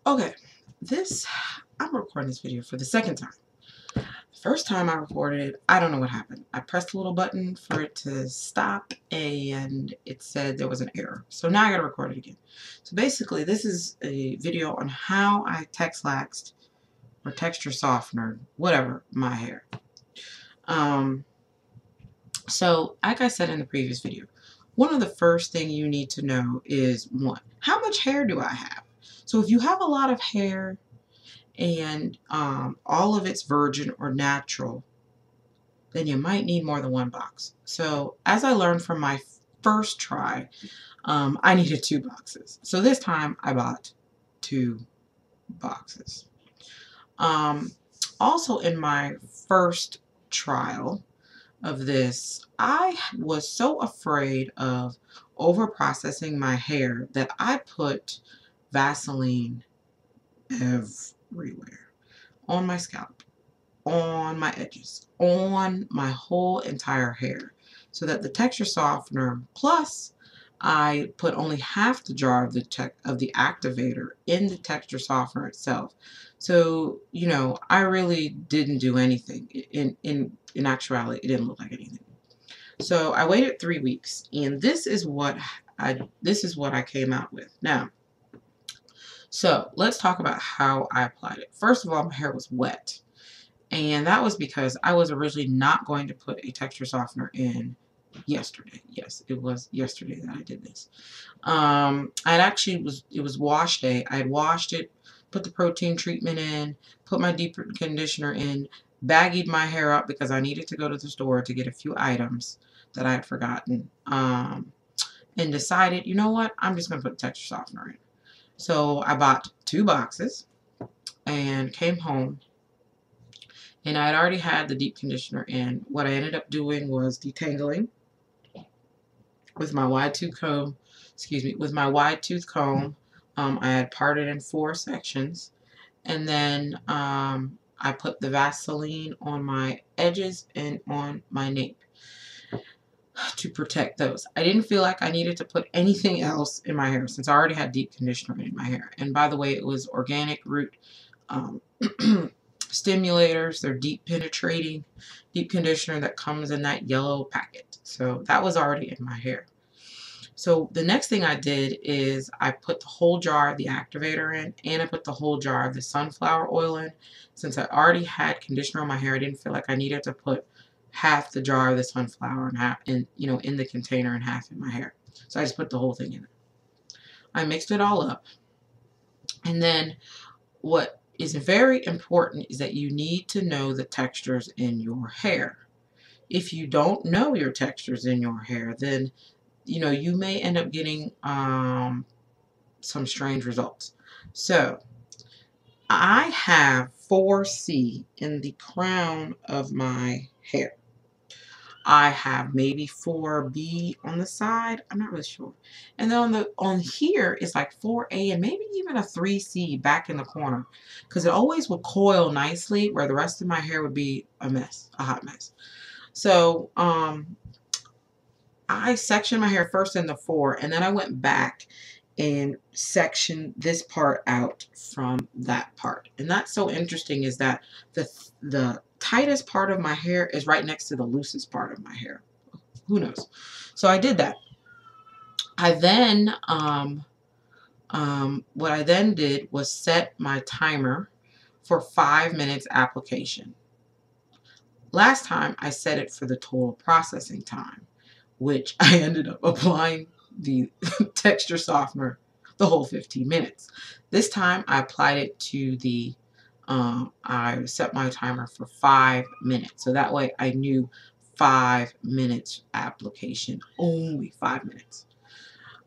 Okay, I'm recording this video for the second time. The first time I recorded it, I don't know what happened. I pressed a little button for it to stop and it said there was an error. So now I gotta record it again. So basically, this is a video on how I Texlaxed or texture softener, whatever, my hair. So like I said in the previous video, one of the first things you need to know is, one, how much hair do I have? So if you have a lot of hair and all of it's virgin or natural, then you might need more than one box. So as I learned from my first try, I needed 2 boxes. So this time I bought 2 boxes. Also in my first trial of this, I was so afraid of over processing my hair that I put Vaseline everywhere. On my scalp, on my edges, on my whole entire hair, so that the texture softener, plus I put only half the jar of the activator in the texture softener itself. So, you know, I really didn't do anything. In actuality, it didn't look like anything. So I waited 3 weeks, and this is what I came out with. Now, so let's talk about how I applied it. First of all, my hair was wet. And that was because I was originally not going to put a texture softener in yesterday. Yes, it was yesterday that I did this. It was wash day. I had washed it, put the protein treatment in, put my deep conditioner in, baggied my hair up because I needed to go to the store to get a few items that I had forgotten. And decided, you know what, I'm just going to put texture softener in. So I bought 2 boxes and came home. And I had already had the deep conditioner in. What I ended up doing was detangling with my wide tooth comb. With my wide tooth comb. I had parted in 4 sections. And then I put the Vaseline on my edges and on my nape to protect those. I didn't feel like I needed to put anything else in my hair since I already had deep conditioner in my hair. And by the way, it was organic root stimulators. They're deep penetrating deep conditioner that comes in that yellow packet. So that was already in my hair. So the next thing I did is I put the whole jar of the activator in, and I put the whole jar of the sunflower oil in. Since I already had conditioner on my hair, I didn't feel like I needed to put half the jar of the sunflower and half in the container and half in my hair. So I just put the whole thing in. I mixed it all up. And then what is very important is that you need to know the textures in your hair. If you don't know your textures in your hair, then you may end up getting some strange results. So I have 4C in the crown of my hair. I have maybe 4B on the side. I'm not really sure. And then on here is like 4A and maybe even a 3C back in the corner, because it always would coil nicely where the rest of my hair would be a mess, a hot mess. So I sectioned my hair first in the 4, and then I went back and sectioned this part out from that part. And that's so interesting, is that the tightest part of my hair is right next to the loosest part of my hair. Who knows? So I did that. I then what I then did was set my timer for 5 minutes application. Last time I set it for the total processing time, which I ended up applying the texture softener the whole 15 minutes. This time I applied it to the I set my timer for 5 minutes. So that way I knew 5 minutes application, only 5 minutes.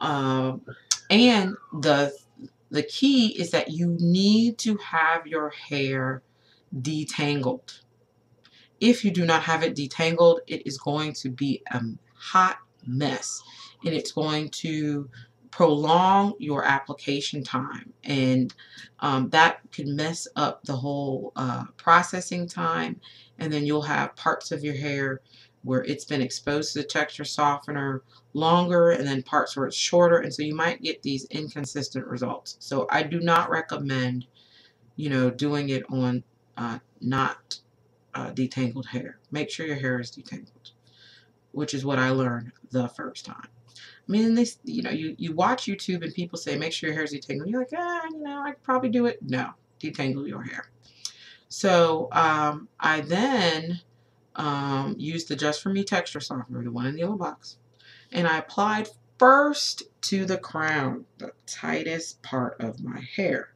And the key is that you need to have your hair detangled. If you do not have it detangled, it is going to be a hot mess, and it's going to prolong your application time, and that could mess up the whole processing time, and then you'll have parts of your hair where it's been exposed to the texture softener longer and then parts where it's shorter, and so you might get these inconsistent results. So I do not recommend, you know, doing it on not detangled hair. Make sure your hair is detangled, which is what I learned the first time. I mean, they, you know, you watch YouTube and people say, make sure your hair is detangled. You're like, you know, I could probably do it. No, detangle your hair. So I then used the Just For Me texture softener, the one in the yellow box, and I applied first to the crown, the tightest part of my hair.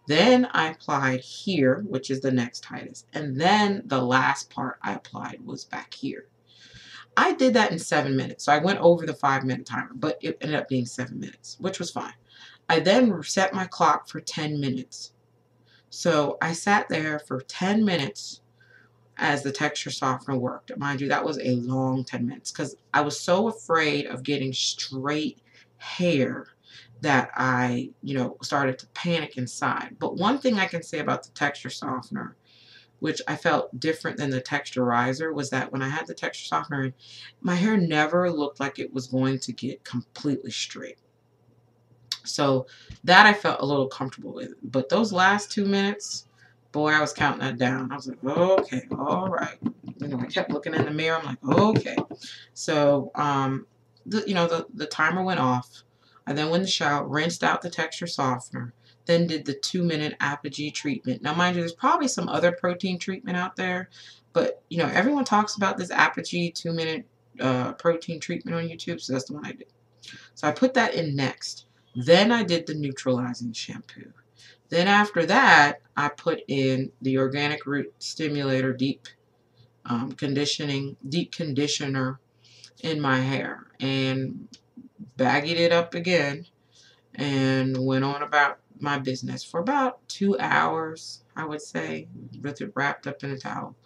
Then I applied here, which is the next tightest, and then the last part I applied was back here. I did that in 7 minutes, so I went over the 5-minute timer, but it ended up being 7 minutes, which was fine. I then set my clock for 10 minutes. So I sat there for 10 minutes as the texture softener worked. Mind you, that was a long 10 minutes because I was so afraid of getting straight hair that I, you know, started to panic inside. But one thing I can say about the texture softener, which I felt different than the texturizer, was that when I had the texture softener, my hair never looked like it was going to get completely straight. So that I felt a little comfortable with. But those last 2 minutes, boy, I was counting that down. I was like, okay, all right. You know, I kept looking in the mirror. I'm like, okay. So, the timer went off. I then went in the shower, rinsed out the texture softener, then did the 2-minute Apogee treatment. Now, mind you, there's probably some other protein treatment out there, but, you know, everyone talks about this Apogee 2-minute protein treatment on YouTube, so that's the one I did. So I put that in next. Then I did the neutralizing shampoo. Then after that, I put in the Organic Root Stimulator deep conditioner in my hair and bagged it up again and went on about my business for about 2 hours, I would say, with it wrapped up in a towel.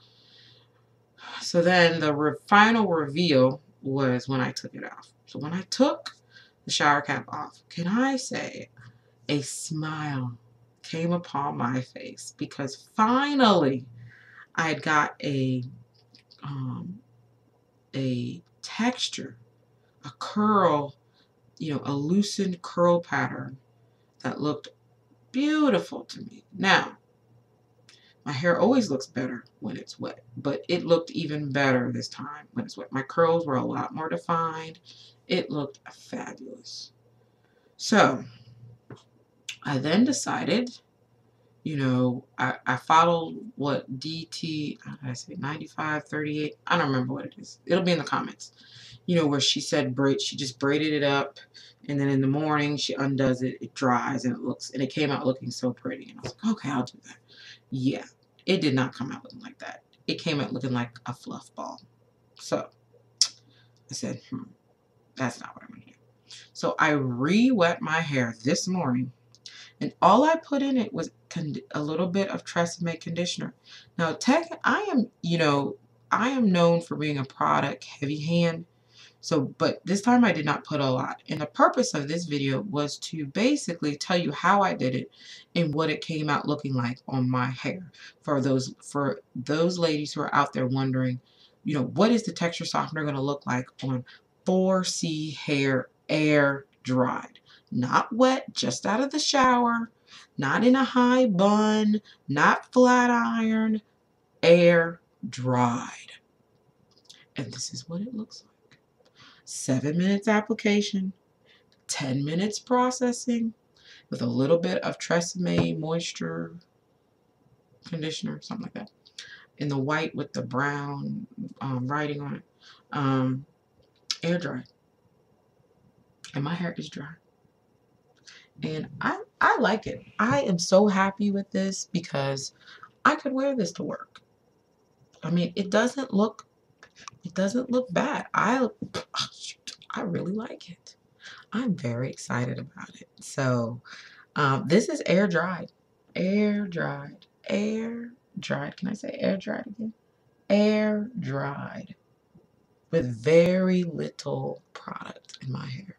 So then the final reveal was when I took it off. So when I took the shower cap off, can I say a smile came upon my face because finally I had got a texture, a curl, you know, a loosened curl pattern that looked beautiful to me. Now, my hair always looks better when it's wet, but it looked even better this time when it's wet. My curls were a lot more defined. It looked fabulous. So I then decided, you know, I followed what DT, how did I say, 9538? I don't remember what it is. It'll be in the comments. You know, where she said she just braided it up, and then in the morning she undoes it, it dries, and it came out looking so pretty. And I was like, okay, I'll do that. Yeah, it did not come out looking like that. It came out looking like a fluff ball. So I said, that's not what I'm going to do. So I re-wet my hair this morning, and all I put in it was a little bit of Tresemme conditioner. Now, I am known for being a product heavy hand. So, but this time I did not put a lot. And the purpose of this video was to basically tell you how I did it and what it came out looking like on my hair. For those ladies who are out there wondering, you know, what is the texture softener going to look like on 4C hair air dried? Not wet, just out of the shower, not in a high bun, not flat iron, air dried. And this is what it looks like. 7 minutes application, 10 minutes processing with a little bit of Tresemme moisture conditioner, something like that, in the white with the brown writing on it. Air dry. And my hair is dry. And I like it. I am so happy with this because I could wear this to work. I mean, it doesn't look bad. I really like it. I'm very excited about it. So this is air dried. Air dried. Air dried. Can I say air dried again? Air dried. With very little product in my hair.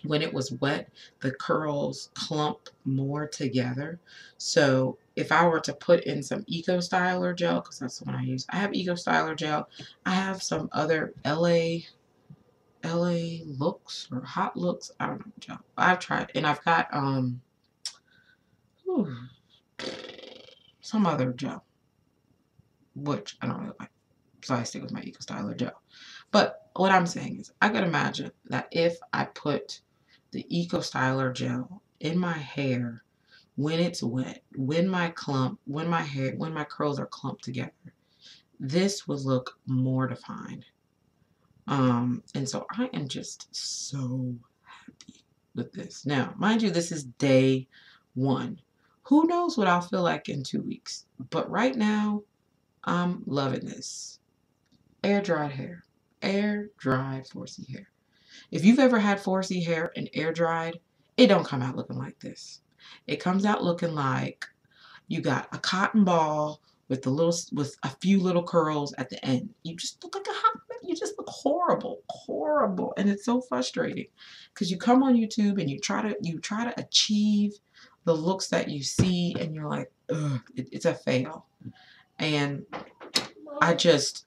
when it was wet, the curls clump more together. So if I were to put in some Eco Styler gel, because that's the one I use, I have Eco Styler gel. I have some other LA Looks or Hot Looks. I don't know gel. I've tried, and I've got some other gel, which I don't really like. So I stick with my Eco Styler gel. But what I'm saying is, I could imagine that if I put the Eco Styler gel in my hair when it's wet, when my curls are clumped together, this would look more defined. And so I am just so happy with this. Now, mind you, this is day 1. Who knows what I'll feel like in 2 weeks? But right now, I'm loving this. Air dried hair. Air dried 4C hair. If you've ever had 4C hair and air dried, it don't come out looking like this. It comes out looking like you got a cotton ball with a few little curls at the end. You just look like a hot mess. You just look horrible, horrible, and it's so frustrating because you come on YouTube and you try to achieve the looks that you see, and you're like, ugh, it's a fail. And I just